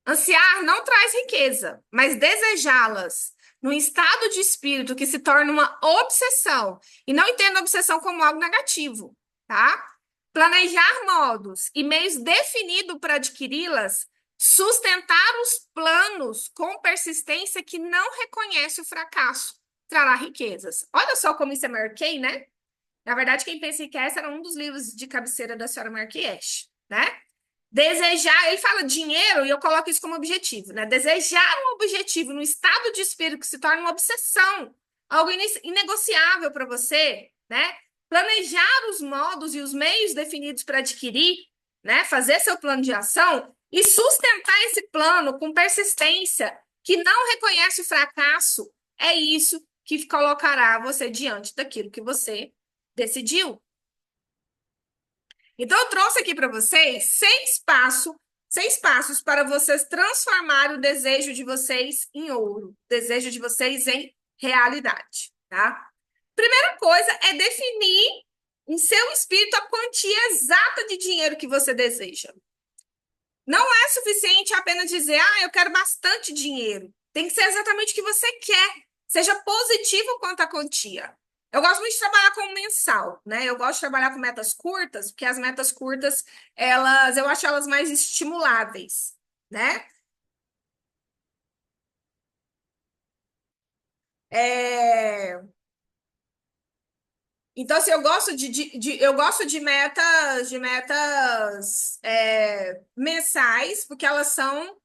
Ansiar não traz riqueza, mas desejá-las num estado de espírito que se torna uma obsessão, e não entenda a obsessão como algo negativo, tá? Planejar modos e meios definidos para adquiri-las, sustentar os planos com persistência que não reconhece o fracasso, trará riquezas. Olha só como isso é Mary Kay, né? Na verdade, quem pensa em riqueza era um dos livros de cabeceira da senhora Marquês, né? Desejar, ele fala dinheiro e eu coloco isso como objetivo, né? Desejar um objetivo no estado de espírito que se torna uma obsessão, algo inegociável para você, né? Planejar os modos e os meios definidos para adquirir, né? Fazer seu plano de ação e sustentar esse plano com persistência, que não reconhece o fracasso, é isso que colocará você diante daquilo que você decidiu. Então, eu trouxe aqui para vocês 6 passos para vocês transformarem o desejo de vocês em ouro, o desejo de vocês em realidade, tá? Primeira coisa é definir em seu espírito a quantia exata de dinheiro que você deseja. Não é suficiente apenas dizer, eu quero bastante dinheiro. Tem que ser exatamente o que você quer. Seja positivo quanto à quantia. Eu gosto muito de trabalhar com mensal, né? Eu gosto de trabalhar com metas curtas, porque as metas curtas, eu acho elas mais estimuláveis, né? Então, assim, eu gosto de metas mensais, porque elas são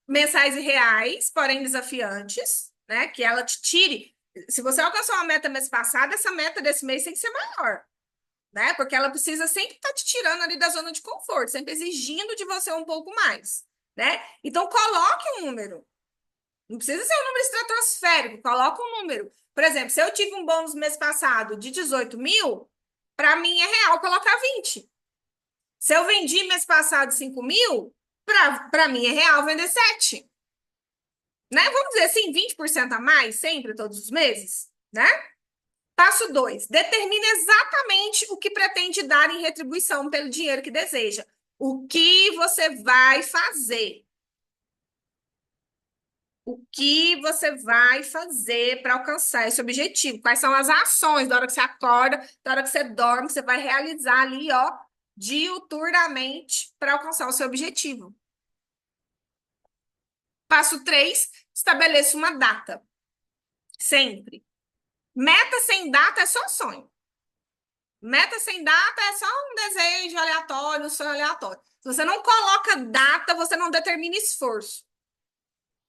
mensais e reais, porém desafiantes, né? Que ela te tire. Se você alcançou uma meta mês passado, essa meta desse mês tem que ser maior, né? Porque ela precisa sempre estar te tirando ali da zona de conforto, sempre exigindo de você um pouco mais, né? Então, coloque um número. Não precisa ser um número estratosférico, coloca um número. Por exemplo, se eu tive um bônus mês passado de 18 mil, para mim é real colocar 20. Se eu vendi mês passado 5 mil, para mim é real vender 7. Né? Vamos dizer assim, 20% a mais sempre, todos os meses, né? Passo 2, determine exatamente o que pretende dar em retribuição pelo dinheiro que deseja. O que você vai fazer? O que você vai fazer para alcançar esse objetivo? Quais são as ações da hora que você acorda, da hora que você dorme, que você vai realizar ali, ó, diuturnamente para alcançar o seu objetivo? Passo 3, estabeleça uma data. Sempre. Meta sem data é só sonho. Meta sem data é só um desejo aleatório, um sonho aleatório. Se você não coloca data, você não determina esforço,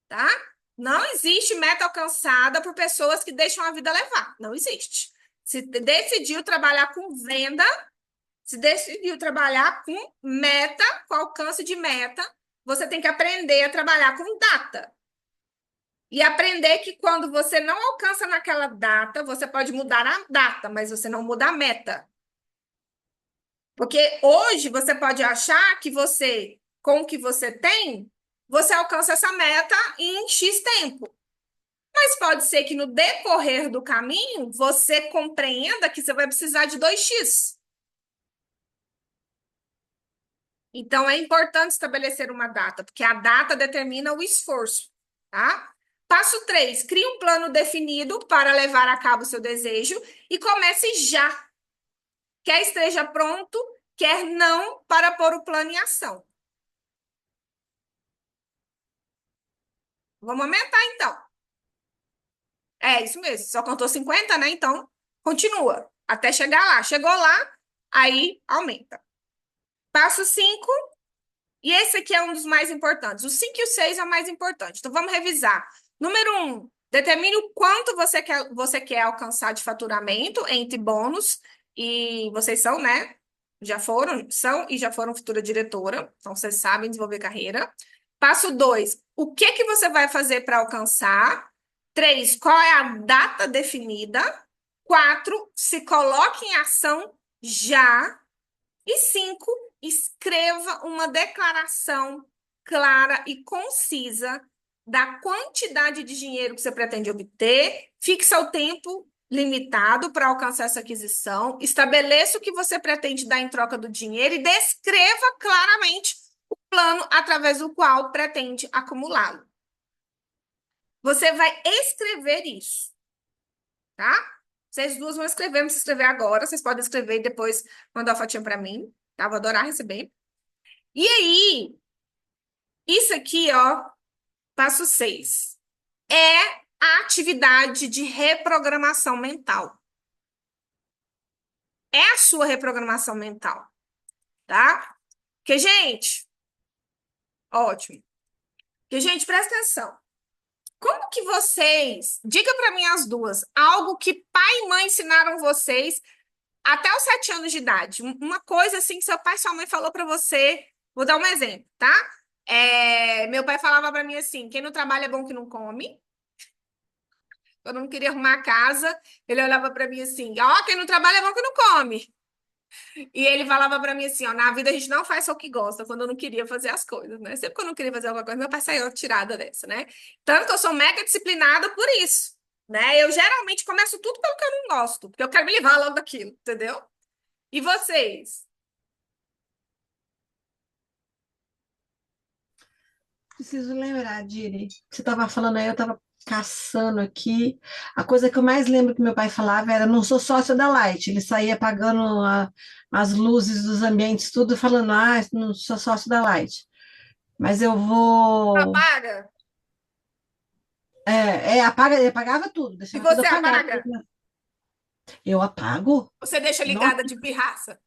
tá? Não existe meta alcançada por pessoas que deixam a vida levar. Não existe. Se decidiu trabalhar com venda, se decidiu trabalhar com meta, com alcance de meta, você tem que aprender a trabalhar com data. E aprender que quando você não alcança naquela data, você pode mudar a data, mas você não muda a meta. Porque hoje você pode achar que você, com o que você tem, você alcança essa meta em X tempo. Mas pode ser que no decorrer do caminho você compreenda que você vai precisar de 2x. Então é importante estabelecer uma data, porque a data determina o esforço, tá? Passo 3, crie um plano definido para levar a cabo o seu desejo e comece já. Quer esteja pronto, quer não, para pôr o plano em ação. Vamos aumentar, então. É isso mesmo. Só contou 50, né? Então, continua. Até chegar lá. Chegou lá, aí aumenta. Passo 5. E esse aqui é um dos mais importantes. O 5 e o 6 é o mais importante. Então, vamos revisar. Número 1, determine o quanto você quer alcançar de faturamento entre bônus e vocês são, né? Já foram, são e já foram futura diretora. Então, vocês sabem desenvolver carreira. Passo 2, o que que você vai fazer para alcançar? 3, qual é a data definida? 4, se coloque em ação já. E 5, escreva uma declaração clara e concisa da quantidade de dinheiro que você pretende obter, fixa o tempo limitado para alcançar essa aquisição, estabeleça o que você pretende dar em troca do dinheiro e descreva claramente o plano através do qual pretende acumulá-lo. Você vai escrever isso, tá? Vocês duas vão escrever, não precisa escrever agora, vocês podem escrever e depois mandar a fotinha para mim, tá? Vou adorar receber. E aí, isso aqui, ó, passo 6, é a atividade de reprogramação mental. É a sua reprogramação mental, tá? Porque, gente, ótimo. Porque, gente, presta atenção. Como que vocês, diga para mim as duas, algo que pai e mãe ensinaram vocês até os 7 anos de idade. Uma coisa assim que seu pai e sua mãe falou para você. Vou dar um exemplo, tá? Meu pai falava para mim assim: quem não trabalha é bom que não come. Eu não queria arrumar a casa. Ele olhava para mim assim: ó, quem não trabalha é bom que não come. E ele falava para mim assim: ó, na vida a gente não faz só o que gosta, quando eu não queria fazer as coisas, né? Sempre que eu não queria fazer alguma coisa, meu pai saiu tirada dessa, né? Tanto que eu sou mega disciplinada por isso, né? Eu geralmente começo tudo pelo que eu não gosto, porque eu quero me livrar logo daquilo, entendeu? E vocês? Preciso lembrar, Diri. Você estava falando aí, eu estava caçando aqui. A coisa que eu mais lembro que meu pai falava era: não sou sócio da Light. Ele saía apagando as luzes dos ambientes, tudo falando: ah, não sou sócio da Light. Mas eu vou. Apaga? Apaga, ele apagava tudo, E deixava tudo você apagado. apaga? Eu apago? Você deixa Nossa, ligada de pirraça?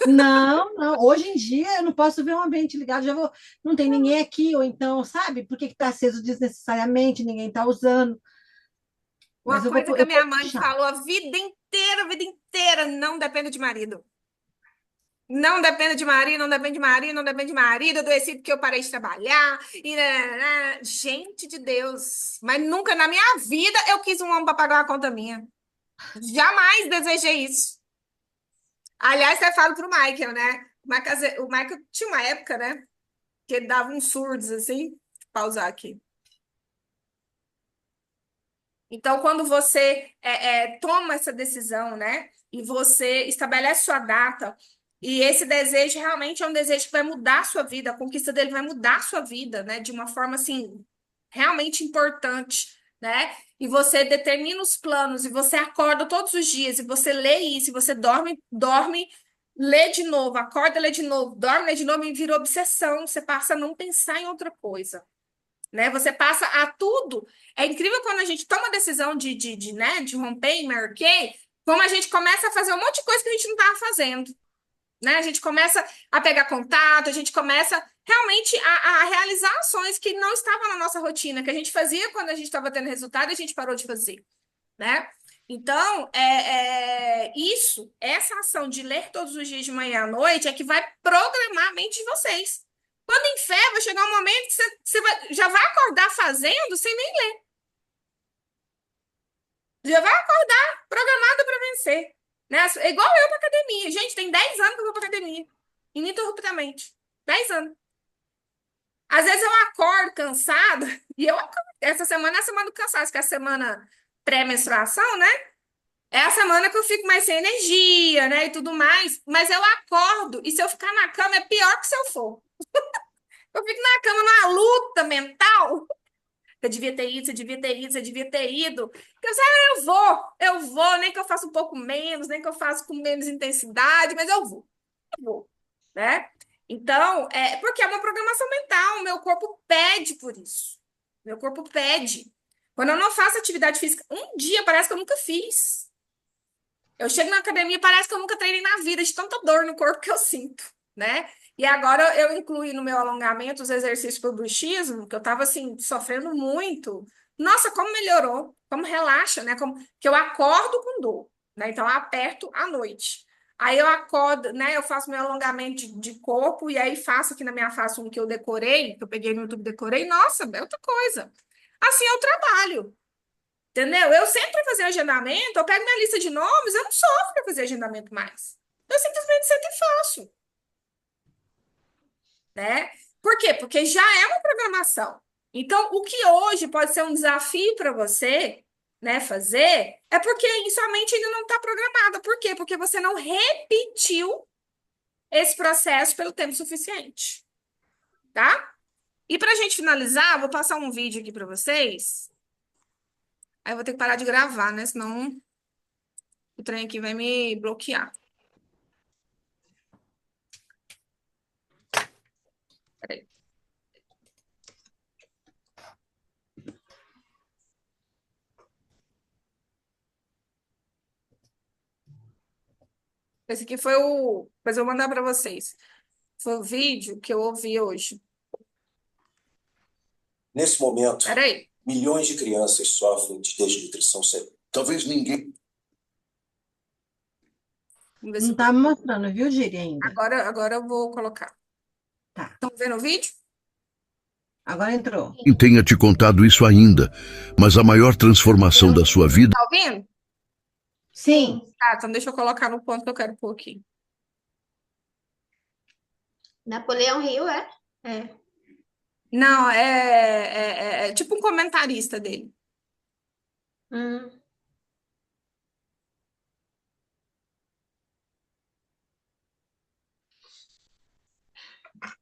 não, não. Hoje em dia eu não posso ver um ambiente ligado, já vou. Não tem ninguém aqui, ou então, sabe? Por que está aceso desnecessariamente? Ninguém está usando. Mas Uma coisa que a eu minha vou mãe puxar. falou a vida inteira, não depende de marido. Não depende de marido, não depende de marido, não depende de marido. Eu adoeci porque eu parei de trabalhar. Gente de Deus. Mas nunca na minha vida eu quis um homem para pagar uma conta minha. Jamais desejei isso. Aliás, até falo pro Michael, né? O Michael tinha uma época, né? Que ele dava uns surdos assim. Deixa eu pausar aqui. Então, quando você toma essa decisão, né, e você estabelece sua data, e esse desejo realmente é um desejo que vai mudar a sua vida, a conquista dele vai mudar a sua vida, né, de uma forma assim, realmente importante, né? E você determina os planos, e você acorda todos os dias, e você lê isso, e você dorme, lê de novo, acorda, lê de novo, dorme, lê de novo, e vira obsessão, você passa a não pensar em outra coisa, né? Você passa a tudo. É incrível quando a gente toma a decisão né, de romper em Mary Kay, como a gente começa a fazer um monte de coisa que a gente não estava fazendo, né? A gente começa a pegar contato, a gente começa realmente a realizar ações que não estavam na nossa rotina, que a gente fazia quando a gente estava tendo resultado e a gente parou de fazer, né? Então, essa ação de ler todos os dias de manhã à noite é que vai programar a mente de vocês. Quando em fé, vai chegar um momento que você já vai acordar fazendo sem nem ler. Já vai acordar programado para vencer. Né? É igual eu para academia. Gente, tem 10 anos que eu vou para academia. Ininterruptamente. 10 anos. Às vezes eu acordo cansada e eu essa semana é a semana do cansaço, que é a semana pré-menstruação, né? É a semana que eu fico mais sem energia, né? E tudo mais. Mas eu acordo, e se eu ficar na cama, é pior que se eu for. Eu fico na cama numa luta mental. Você devia ter ido, você devia ter ido, você devia ter ido. Eu vou, nem que eu faça um pouco menos, nem que eu faça com menos intensidade, mas eu vou, né? Então, porque é uma programação mental, meu corpo pede por isso. Meu corpo pede. Quando eu não faço atividade física, um dia parece que eu nunca fiz. Eu chego na academia, parece que eu nunca treinei na vida, de tanta dor no corpo que eu sinto, né? E agora eu incluí no meu alongamento os exercícios para o bruxismo, que eu estava assim, sofrendo muito. Nossa, como melhorou, como relaxa, né? Que eu acordo com dor, né? Então eu aperto à noite. Aí eu acordo, né? Eu faço meu alongamento de corpo e aí faço aqui na minha face um que eu decorei, que eu peguei no YouTube e decorei. Nossa, é outra coisa. Assim eu trabalho. Entendeu? Eu sempre fazer agendamento, eu pego minha lista de nomes, eu não sofro para fazer agendamento mais. Eu simplesmente sento e faço. Né? Por quê? Porque já é uma programação. Então, o que hoje pode ser um desafio para você, né, fazer, é porque sua mente ainda não está programada. Por quê? Porque você não repetiu esse processo pelo tempo suficiente. Tá? E para a gente finalizar, vou passar um vídeo aqui para vocês. Aí eu vou ter que parar de gravar, né? Senão o trem aqui vai me bloquear. Peraí. Esse aqui foi o... Depois eu vou mandar para vocês. Foi o vídeo que eu ouvi hoje. Nesse momento, Peraí. milhões de crianças sofrem de desnutrição severa. Talvez ninguém... Vamos ver se... Não tá me mostrando, viu, Giri, ainda? Agora eu vou colocar. Tá. Estão vendo o vídeo? Agora entrou. Quem tenha te contado isso ainda, mas a maior transformação da sua vida... Tá ouvindo? Sim. Tá, então deixa eu colocar no ponto que eu quero pôr aqui. Napoleão Hill, é? É. Não, é tipo um comentarista dele.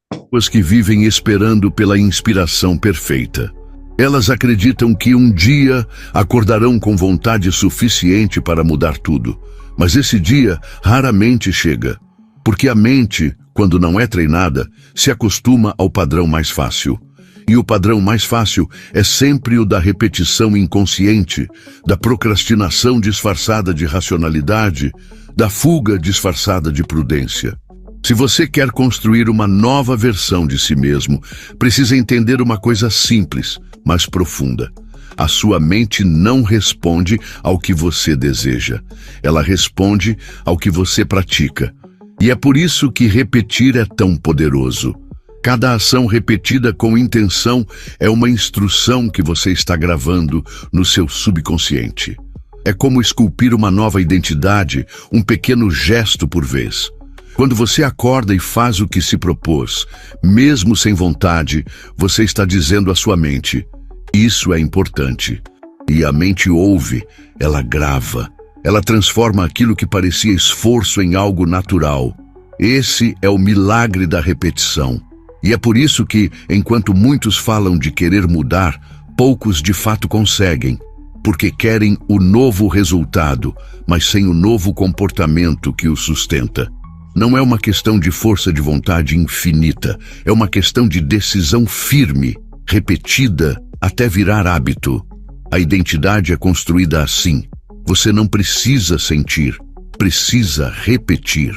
Pessoas que vivem esperando pela inspiração perfeita. Elas acreditam que um dia acordarão com vontade suficiente para mudar tudo, mas esse dia raramente chega, porque a mente, quando não é treinada, se acostuma ao padrão mais fácil. E o padrão mais fácil é sempre o da repetição inconsciente, da procrastinação disfarçada de racionalidade, da fuga disfarçada de prudência. Se você quer construir uma nova versão de si mesmo, precisa entender uma coisa simples, mas profunda. A sua mente não responde ao que você deseja. Ela responde ao que você pratica. E é por isso que repetir é tão poderoso. Cada ação repetida com intenção é uma instrução que você está gravando no seu subconsciente. É como esculpir uma nova identidade, um pequeno gesto por vez. Quando você acorda e faz o que se propôs, mesmo sem vontade, você está dizendo à sua mente: isso é importante. E a mente ouve, ela grava, ela transforma aquilo que parecia esforço em algo natural. Esse é o milagre da repetição. E é por isso que, enquanto muitos falam de querer mudar, poucos de fato conseguem. Porque querem o novo resultado, mas sem o novo comportamento que o sustenta. Não é uma questão de força de vontade infinita, é uma questão de decisão firme, repetida, até virar hábito. A identidade é construída assim. Você não precisa sentir, precisa repetir.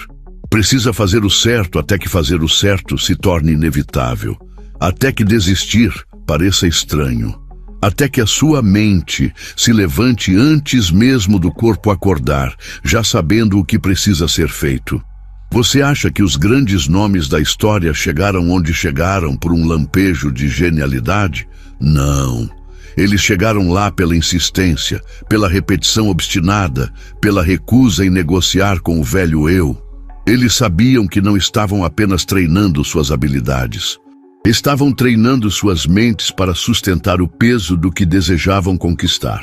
Precisa fazer o certo até que fazer o certo se torne inevitável. Até que desistir pareça estranho. Até que a sua mente se levante antes mesmo do corpo acordar, já sabendo o que precisa ser feito. Você acha que os grandes nomes da história chegaram onde chegaram por um lampejo de genialidade? Não. Eles chegaram lá pela insistência, pela repetição obstinada, pela recusa em negociar com o velho eu. Eles sabiam que não estavam apenas treinando suas habilidades. Estavam treinando suas mentes para sustentar o peso do que desejavam conquistar.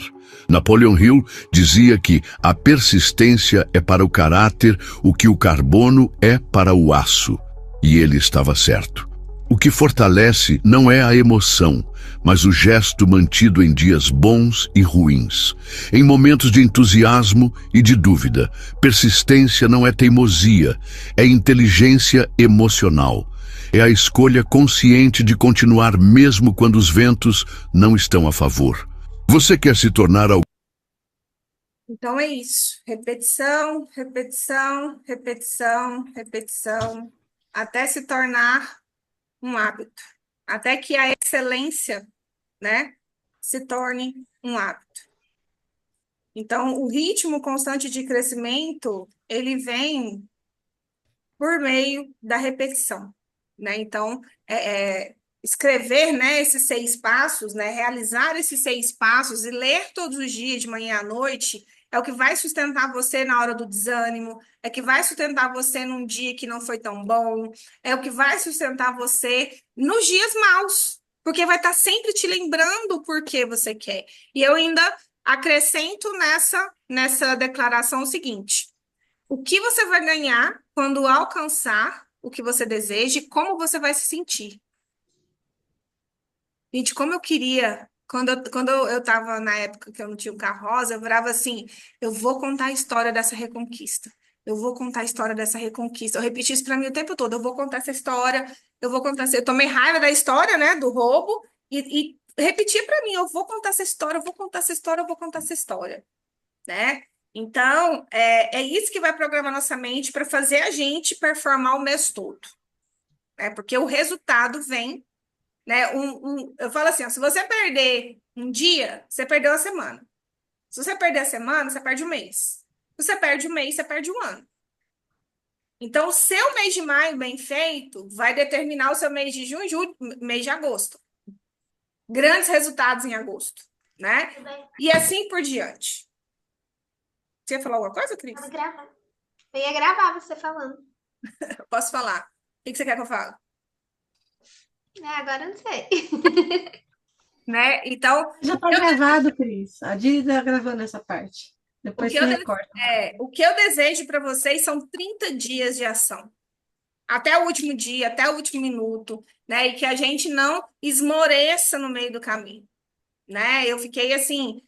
Napoleon Hill dizia que a persistência é para o caráter o que o carbono é para o aço. E ele estava certo. O que fortalece não é a emoção, mas o gesto mantido em dias bons e ruins. Em momentos de entusiasmo e de dúvida, persistência não é teimosia, é inteligência emocional. É a escolha consciente de continuar mesmo quando os ventos não estão a favor. Você quer se tornar alguém? Então é isso. Repetição, repetição, repetição, repetição, até se tornar um hábito. Até que a excelência, né, se torne um hábito. Então, o ritmo constante de crescimento, ele vem por meio da repetição, né? Então, escrever, né, esses 6 passos, né, realizar esses 6 passos e ler todos os dias, de manhã à noite, é o que vai sustentar você na hora do desânimo, é o que vai sustentar você num dia que não foi tão bom, é o que vai sustentar você nos dias maus, porque vai estar sempre te lembrando o porquê você quer. E eu ainda acrescento nessa declaração o seguinte: o que você vai ganhar quando alcançar o que você deseja e como você vai se sentir. Gente, como eu queria, quando eu estava na época que eu não tinha o carro rosa, eu virava assim, eu vou contar a história dessa reconquista. Eu vou contar a história dessa reconquista. Eu repeti isso para mim o tempo todo. Eu vou contar essa história, eu vou contar essa... Eu tomei raiva da história, né, do roubo, e repeti para mim, eu vou contar essa história, eu vou contar essa história, eu vou contar essa história, né? Então, é isso que vai programar nossa mente para fazer a gente performar o mês todo, né? Porque o resultado vem, né? Eu falo assim, ó, se você perder um dia, você perdeu a semana. Se você perder a semana, você perde o mês. Se você perde o mês, você perde um ano. Então, o seu mês de maio bem feito vai determinar o seu mês de junho, julho, mês de agosto. Grandes resultados em agosto, né? E assim por diante. Você ia falar alguma coisa, Cris? Eu ia gravar você falando. Eu posso falar. O que você quer que eu fale? Agora eu não sei. Né? Então, Já está gravado, Cris. A Didi está gravando essa parte. Depois você recorta. o que eu desejo para vocês são 30 dias de ação. Até o último dia, até o último minuto, né? E que a gente não esmoreça no meio do caminho, né? Eu fiquei assim,